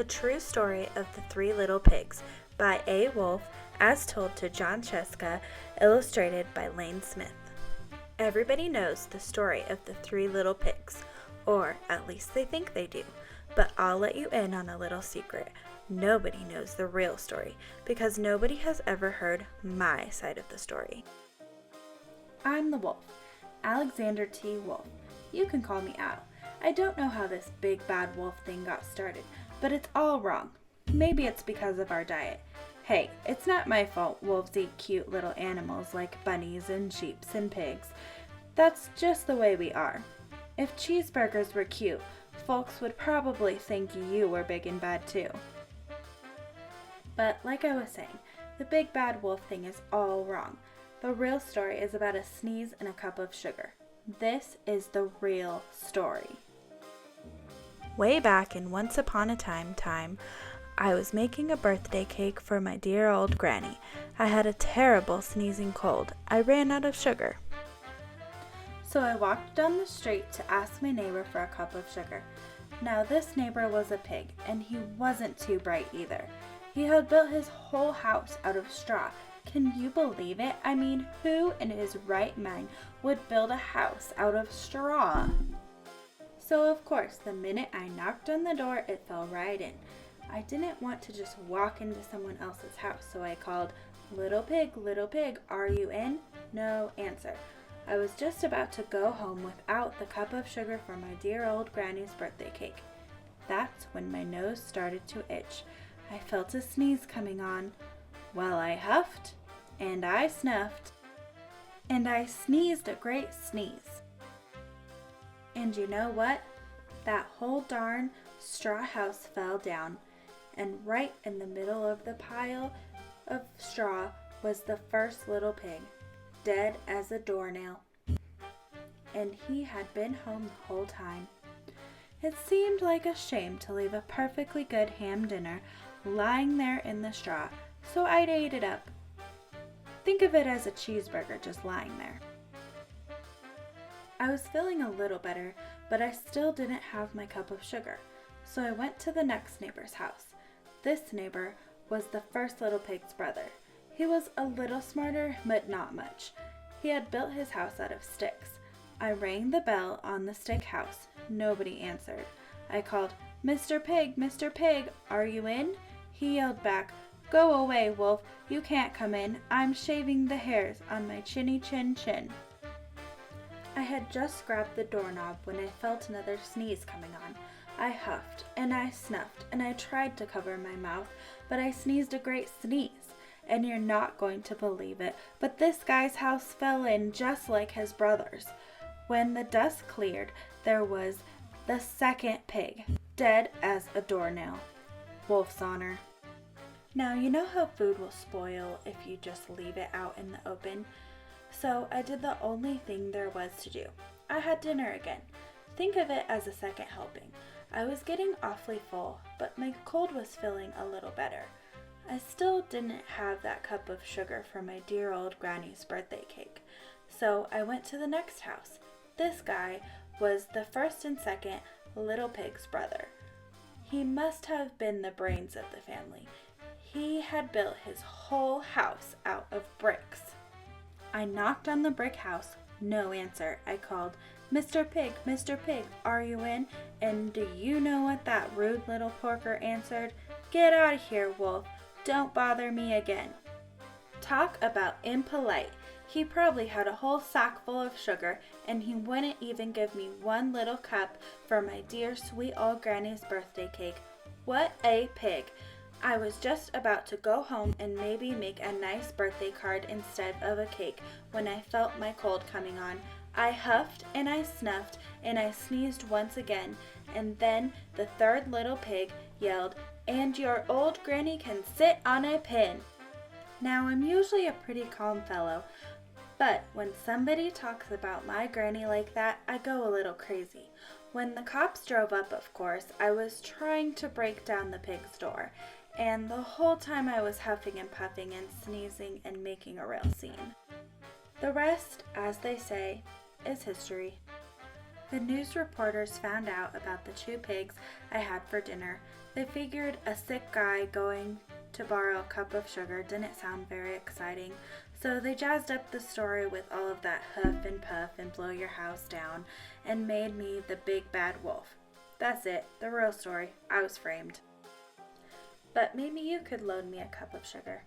True Story of the Three Little Pigs by A. Wolfe, as told to John Scieszka, illustrated by Lane Smith. Everybody knows the story of the Three Little Pigs, or at least they think they do, but I'll let you in on a little secret. Nobody knows the real story, because nobody has ever heard my side of the story. I'm the wolf, Alexander T. Wolfe. You can call me Al. I don't know how this big bad wolf thing got started, but it's all wrong. Maybe it's because of our diet. Hey, it's not my fault wolves eat cute little animals like bunnies and sheep and pigs. That's just the way we are. If cheeseburgers were cute, folks would probably think you were big and bad too. But like I was saying, the big bad wolf thing is all wrong. The real story is about a sneeze and a cup of sugar. This is the real story. Way back in Once Upon a Time, I was making a birthday cake for my dear old granny. I had a terrible sneezing cold. I ran out of sugar. So I walked down the street to ask my neighbor for a cup of sugar. Now this neighbor was a pig, and he wasn't too bright either. He had built his whole house out of straw. Can you believe it? I mean, who in his right mind would build a house out of straw? So of course, the minute I knocked on the door, it fell right in. I didn't want to just walk into someone else's house, so I called, little pig, are you in? No answer. I was just about to go home without the cup of sugar for my dear old granny's birthday cake. That's when my nose started to itch. I felt a sneeze coming on. Well, I huffed, and I snuffed, and I sneezed a great sneeze. And you know what? That whole darn straw house fell down, and right in the middle of the pile of straw was the first little pig, dead as a doornail. And he had been home the whole time. It seemed like a shame to leave a perfectly good ham dinner lying there in the straw, so I ate it up. Think of it as a cheeseburger just lying there. I was feeling a little better, but I still didn't have my cup of sugar, so I went to the next neighbor's house. This neighbor was the first little pig's brother. He was a little smarter, but not much. He had built his house out of sticks. I rang the bell on the stick house. Nobody answered. I called, Mr. Pig, are you in? He yelled back, Go away, wolf, you can't come in. I'm shaving the hairs on my chinny chin. I had just grabbed the doorknob when I felt another sneeze coming on. I huffed, and I snuffed, and I tried to cover my mouth, but I sneezed a great sneeze. And you're not going to believe it, but this guy's house fell in just like his brother's. When the dust cleared, there was the second pig, dead as a doornail. Wolf's honor. Now, you know how food will spoil if you just leave it out in the open? So I did the only thing there was to do. I had dinner again. Think of it as a second helping. I was getting awfully full, but my cold was feeling a little better. I still didn't have that cup of sugar for my dear old granny's birthday cake. So I went to the next house. This guy was the first and second little pig's brother. He must have been the brains of the family. He had built his whole house out of bricks. I knocked on the brick house. No answer. I called, Mr. Pig, are you in? And do you know what that rude little porker answered? Get out of here, wolf. Don't bother me again. Talk about impolite. He probably had a whole sack full of sugar, and he wouldn't even give me one little cup for my dear sweet old granny's birthday cake. What a pig. I was just about to go home and maybe make a nice birthday card instead of a cake when I felt my cold coming on. I huffed and I snuffed and I sneezed once again, and then the third little pig yelled, And your old granny can sit on a pin. Now, I'm usually a pretty calm fellow, but when somebody talks about my granny like that, I go a little crazy. When the cops drove up, of course, I was trying to break down the pig's door, and the whole time I was huffing and puffing and sneezing and making a real scene. The rest, as they say, is history. The news reporters found out about the 2 pigs I had for dinner. They figured a sick guy going to borrow a cup of sugar didn't sound very exciting, so they jazzed up the story with all of that huff and puff and blow your house down and made me the big bad wolf. That's it, the real story. I was framed. But maybe you could loan me a cup of sugar.